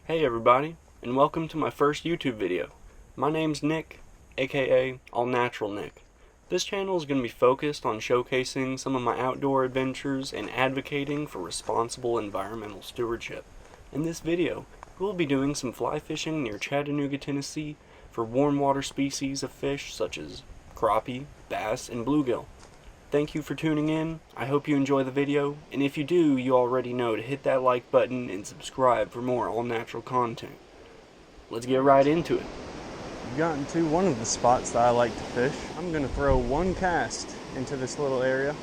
Hey everybody, and welcome to my first YouTube video. My name's Nick, aka ALLNATURALNICK. This channel is going to be focused on showcasing some of my outdoor adventures and advocating for responsible environmental stewardship. In this video, we'll be doing some fly fishing near Chattanooga, Tennessee for warm water species of fish such as crappie, bass, and bluegill. Thank you for tuning in. I hope you enjoy the video, and if you do, you already know to hit that like button and subscribe for more all-natural content. Let's get right into it. I've gotten to one of the spots that I like to fish. I'm going to throw one cast into this little area.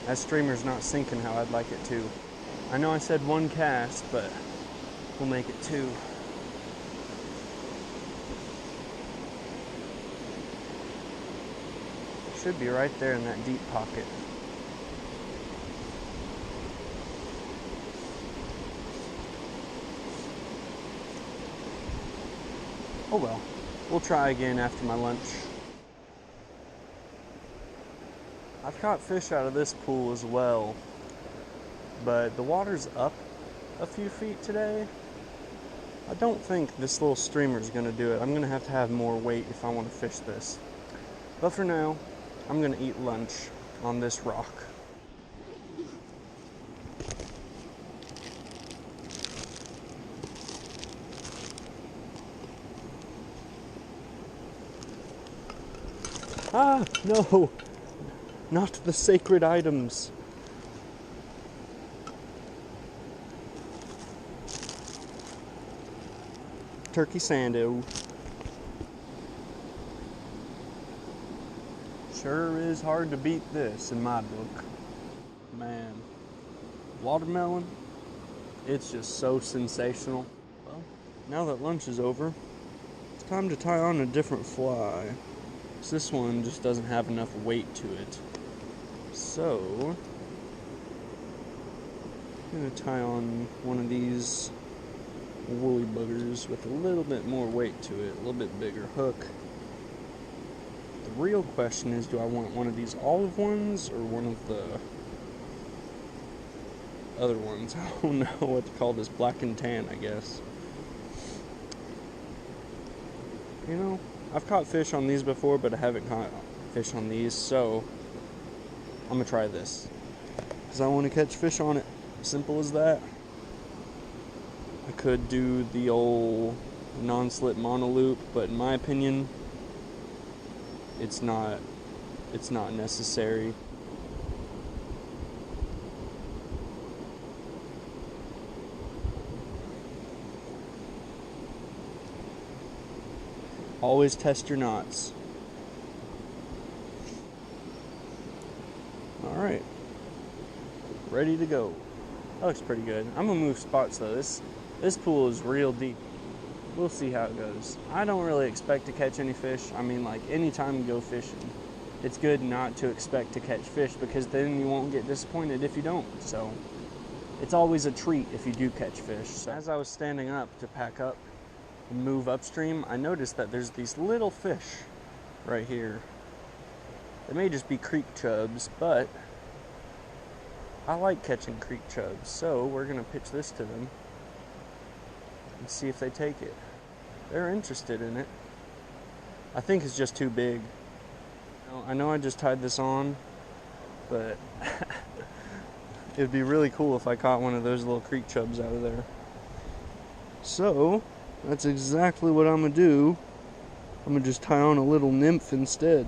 That streamer's not sinking how I'd like it to. I know I said one cast, but we'll make it two. Should be right there in that deep pocket. Oh well, we'll try again after my lunch. I've caught fish out of this pool as well, but the water's up a few feet today. I don't think this little streamer is going to do it. I'm going to have more weight if I want to fish this. But for now, I'm going to eat lunch on this rock. Ah, no! Not the sacred items. Turkey sando. Sure is hard to beat this in my book. Man, watermelon, it's just so sensational. Well, now that lunch is over, it's time to tie on a different fly. This one just doesn't have enough weight to it. So, I'm going to tie on one of these woolly buggers with a little bit more weight to it, a little bit bigger hook. The real question is, do I want one of these olive ones or one of the other ones? I don't know what to call this, black and tan, I guess. You know, I've caught fish on these before, but I haven't caught fish on these, so I'm gonna try this because I want to catch fish on it. Simple as that. I could do the old non-slip mono-loop, but in my opinion, it's not necessary. Always test your knots. Alright. Ready to go. That looks pretty good. I'm gonna move spots though. This pool is real deep. We'll see how it goes. I don't really expect to catch any fish. I mean, like, anytime you go fishing, it's good not to expect to catch fish because then you won't get disappointed if you don't. So it's always a treat if you do catch fish. So as I was standing up to pack up and move upstream, I noticed that there's these little fish right here. They may just be creek chubs, but I like catching creek chubs, so we're gonna pitch this to them and see if they take it. They're interested in it. I think it's just too big. I know I just tied this on, but it'd be really cool if I caught one of those little creek chubs out of there. So that's exactly what I'm gonna do. I'm gonna just tie on a little nymph instead.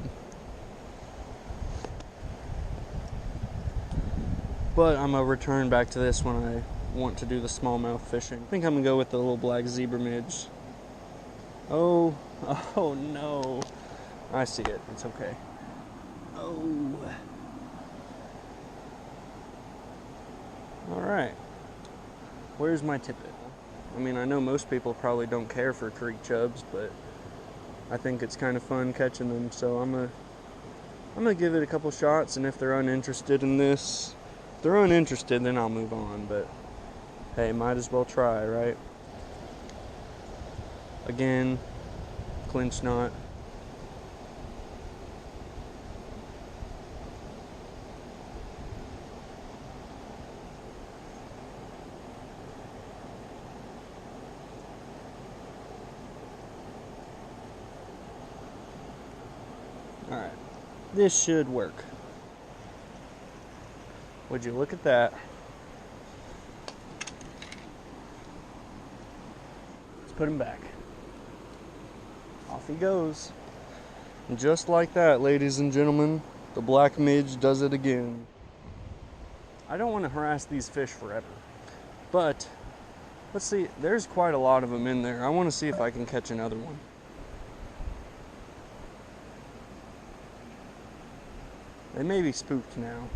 But I'm gonna return back to this when I want to do the smallmouth fishing. I think I'm gonna go with the little black zebra midge. Oh no. I see it, it's okay. Oh. Alright. Where's my tippet? I mean, I know most people probably don't care for creek chubs, but I think it's kind of fun catching them, so I'm gonna give it a couple shots, and if they're uninterested in this, if they're uninterested, then I'll move on, but hey, might as well try, right? Again, clinch knot. Alright, this should work. Would you look at that? Let's put him back. Off he goes. And just like that, ladies and gentlemen, the black midge does it again. I don't want to harass these fish forever, but let's see, there's quite a lot of them in there. I want to see if I can catch another one. They may be spooked now.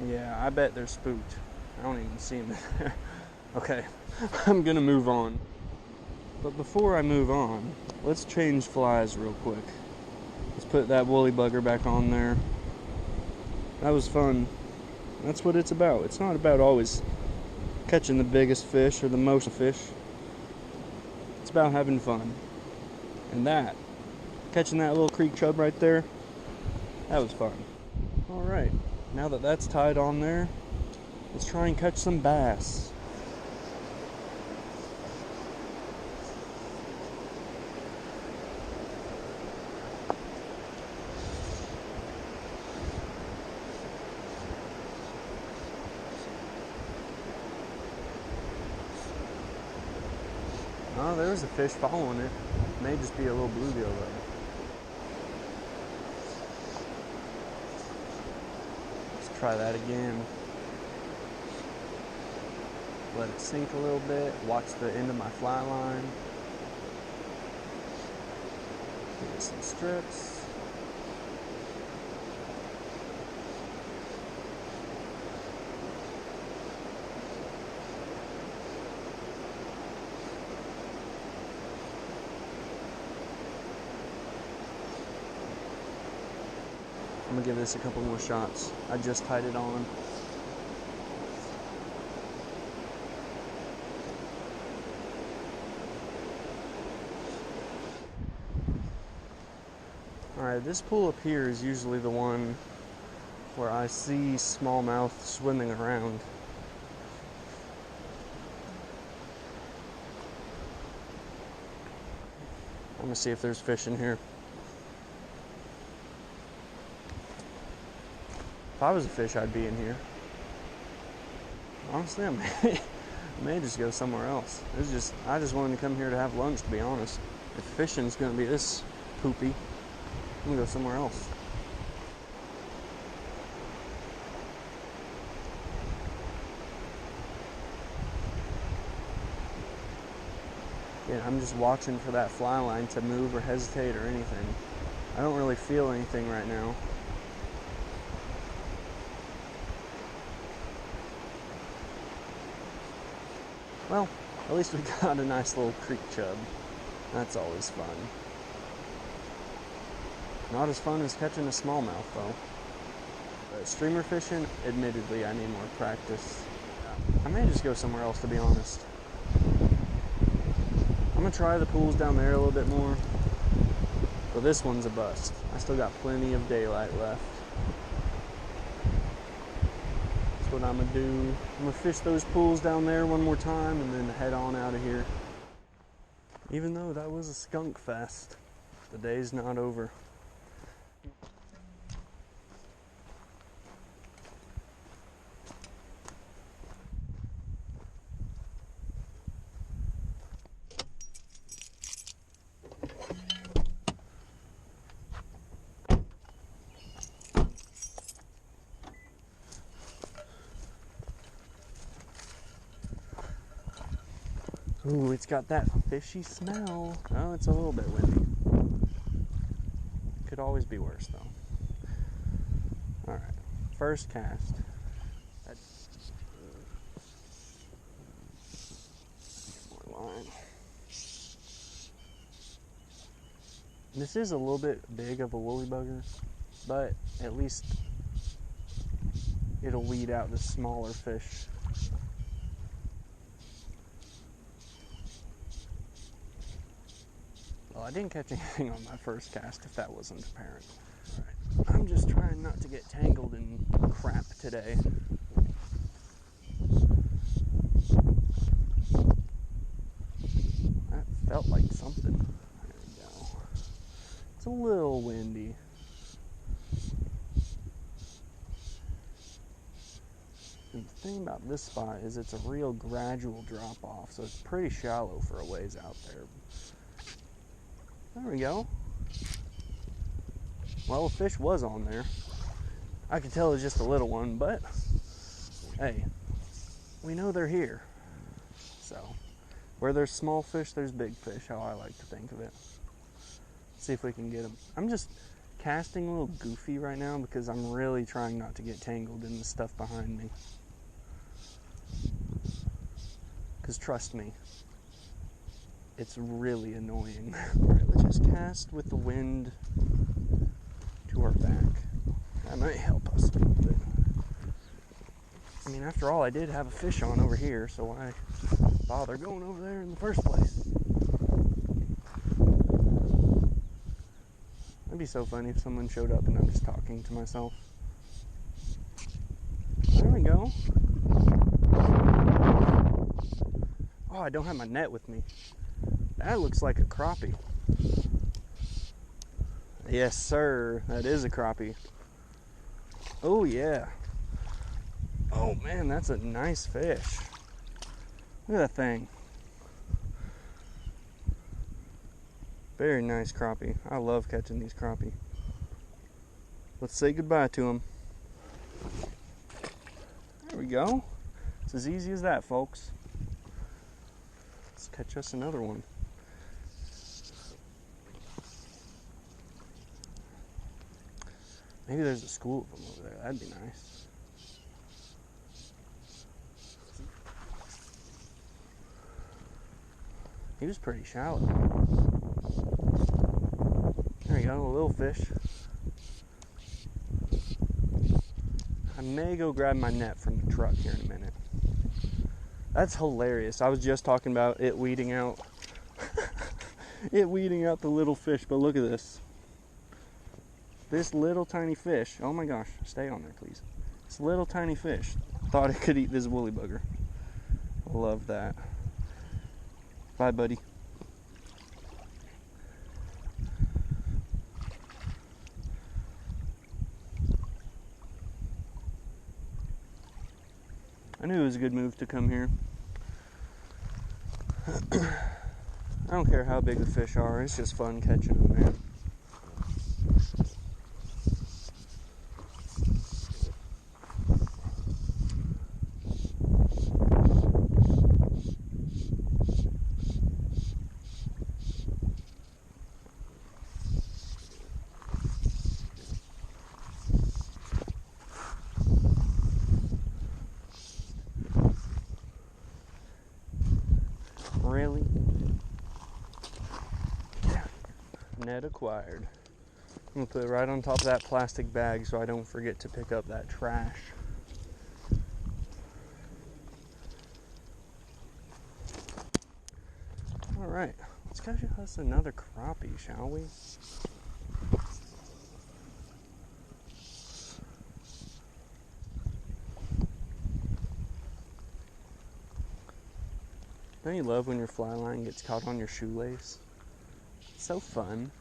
Yeah, I bet they're spooked. I don't even see them in there. Okay, I'm gonna move on. But before I move on, let's change flies real quick. Let's put that woolly bugger back on there. That was fun. That's what it's about. It's not about always catching the biggest fish or the most fish. It's about having fun. And that, catching that little creek chub right there, that was fun. Alright, now that that's tied on there, let's try and catch some bass. Oh, there's a fish following it. May just be a little bluegill though. Let's try that again. Let it sink a little bit. Watch the end of my fly line. Get some strips. I'm gonna give this a couple more shots. I just tied it on. Alright, this pool up here is usually the one where I see smallmouth swimming around. I'm gonna see if there's fish in here. If I was a fish, I'd be in here. Honestly, I may just go somewhere else. I just wanted to come here to have lunch, to be honest. If fishing's gonna be this poopy, I'm gonna go somewhere else. Yeah, I'm just watching for that fly line to move or hesitate or anything. I don't really feel anything right now. Well, at least we got a nice little creek chub. That's always fun. Not as fun as catching a smallmouth though. But streamer fishing, admittedly, I need more practice. I may just go somewhere else, to be honest. I'm gonna try the pools down there a little bit more. But this one's a bust. I still got plenty of daylight left. What I'm gonna do. I'm gonna fish those pools down there one more time and then head on out of here. Even though that was a skunk fest, the day's not over. Ooh, it's got that fishy smell. Oh, it's a little bit windy. Could always be worse though. Alright, first cast. More line. This is a little bit big of a woolly bugger, but at least it'll weed out the smaller fish. Well, I didn't catch anything on my first cast, if that wasn't apparent. All right. I'm just trying not to get tangled in crap today. That felt like something. There we go. It's a little windy. And the thing about this spot is it's a real gradual drop off, so it's pretty shallow for a ways out there. There we go. Well, the fish was on there. I could tell it was just a little one, but hey, we know they're here. So, where there's small fish, there's big fish, how I like to think of it. See if we can get them. I'm just casting a little goofy right now because I'm really trying not to get tangled in the stuff behind me. Because trust me, it's really annoying. Alright, let's just cast with the wind to our back. That might help us a little bit. I mean, after all, I did have a fish on over here, so why bother going over there in the first place? It'd be so funny if someone showed up and I'm just talking to myself. There we go. Oh, I don't have my net with me. That looks like a crappie. Yes, sir. That is a crappie. Oh, yeah. Oh, man, that's a nice fish. Look at that thing. Very nice crappie. I love catching these crappie. Let's say goodbye to them. There we go. It's as easy as that, folks. Let's catch us another one. Maybe there's a school of them over there. That'd be nice. He was pretty shallow. There you go, a little fish. I may go grab my net from the truck here in a minute. That's hilarious. I was just talking about it weeding out it weeding out the little fish, but look at this. This little tiny fish, oh my gosh, stay on there please. This little tiny fish thought it could eat this woolly bugger. I love that. Bye, buddy. I knew it was a good move to come here. I don't care how big the fish are, it's just fun catching them, man. Really? Net acquired. I'm gonna put it right on top of that plastic bag so I don't forget to pick up that trash. Alright, let's catch us another crappie, shall we? Don't you love when your fly line gets caught on your shoelace? It's so fun.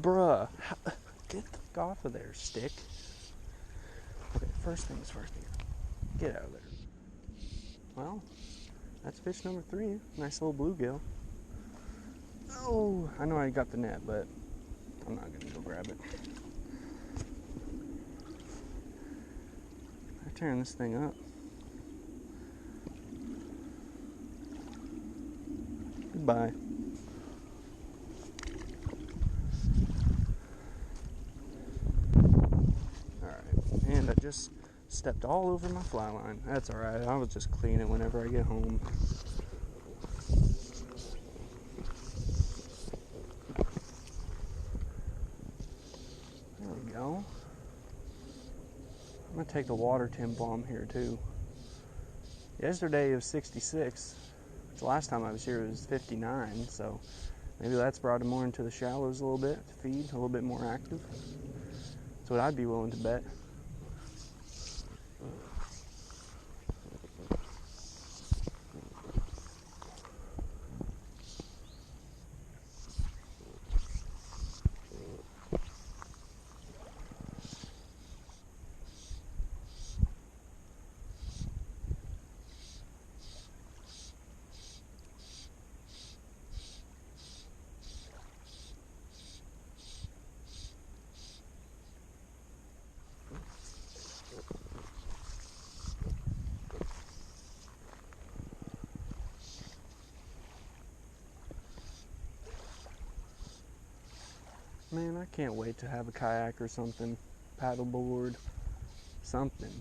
Bruh. Get the fuck off of there, stick. Okay, first things first here. Get out of there. Well, that's fish number 3. Nice little bluegill. Oh, I know I got the net, but I'm not gonna go grab it. I turn this thing up. Goodbye. Alright, and I just stepped all over my fly line. That's alright, I was just cleaning it whenever I get home. There we go. I'm gonna take the water temp bomb here too. Yesterday it was 66. The last time I was here it was 59, so maybe that's brought him more into the shallows a little bit to feed, a little bit more active. That's what I'd be willing to bet. Man, I can't wait to have a kayak or something, paddleboard, something.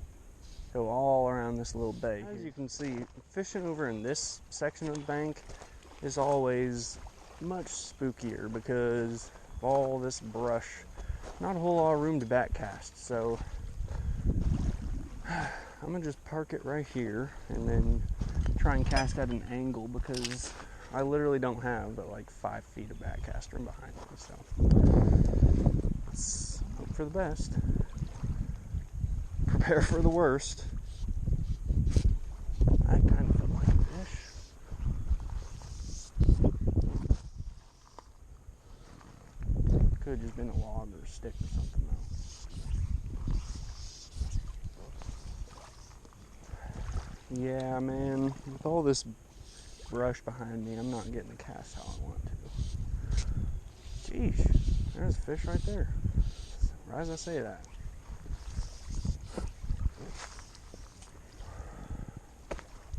Go all around this little bay. As you can see, fishing over in this section of the bank is always much spookier because of all this brush. Not a whole lot of room to backcast, so I'm gonna just park it right here and then try and cast at an angle because I literally don't have but like 5 feet of backcast room behind me, so let's hope for the best. Prepare for the worst. I kind of feel like a fish. Could have just been a log or a stick or something though. Yeah, man, with all this brush behind me, I'm not getting the cast how I want to. Jeez, there's a fish right there. Why does I say that?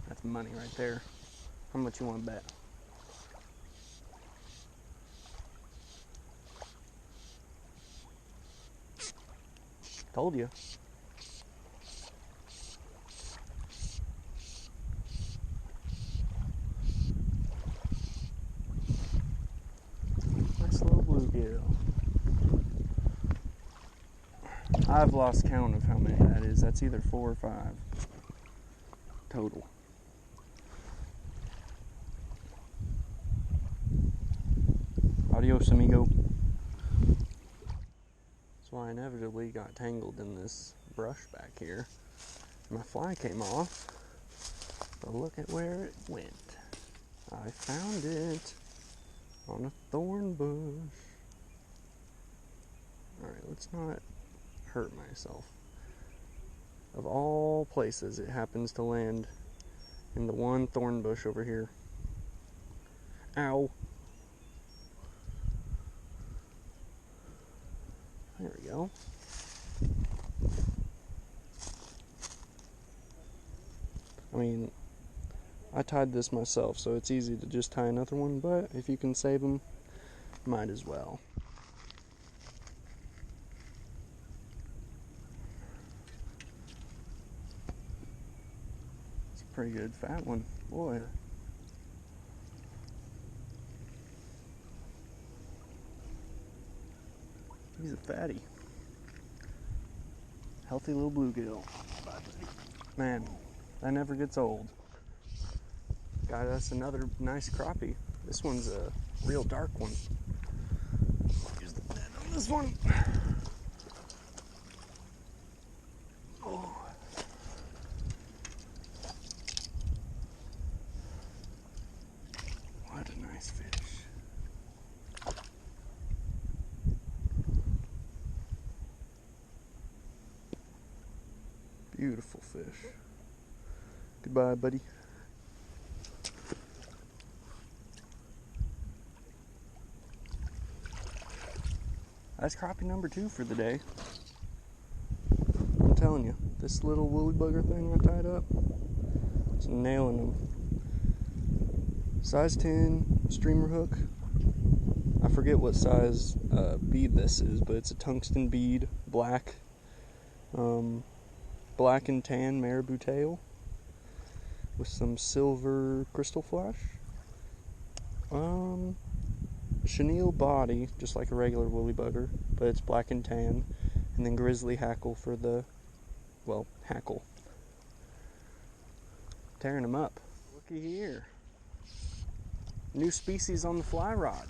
That's money right there. How much you want to bet? Told you. Nice little bluegill. I've lost count of how many that is. That's either 4 or 5 total. Adios, amigo. That's why I inevitably got tangled in this brush back here. My fly came off, but look at where it went. I found it on a thorn bush. Alright, let's not hurt myself. Of all places, it happens to land in the one thorn bush over here. Ow. There we go. I mean, I tied this myself, so it's easy to just tie another one, but if you can save them, might as well. It's a pretty good fat one. Boy. He's a fatty. Healthy little bluegill. Man, that never gets old. Got us another nice crappie. This one's a real dark one. Use the net on this one. Oh. What a nice fish. Beautiful fish. Goodbye, buddy. That's crappie number 2 for the day. I'm telling you, this little woolly bugger thing I tied up, it's nailing them. Size 10 streamer hook. I forget what size bead this is, but it's a tungsten bead, black. Black and tan marabou tail with some silver crystal flash. Chenille body, just like a regular woolly bugger, but it's black and tan, and then grizzly hackle for the, hackle. Tearing them up. Looky here. New species on the fly rod.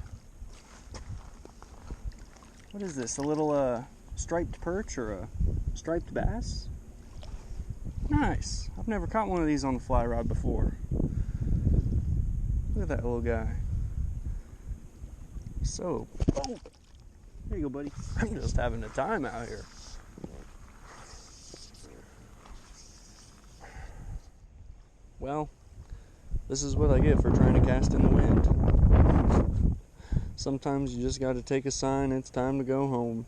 What is this? A little striped perch or a striped bass? Nice. I've never caught one of these on the fly rod before. Look at that little guy. So, oh, there you go, buddy. I'm just having a time out here. Well, this is what I get for trying to cast in the wind. Sometimes you just got to take a sign, it's time to go home.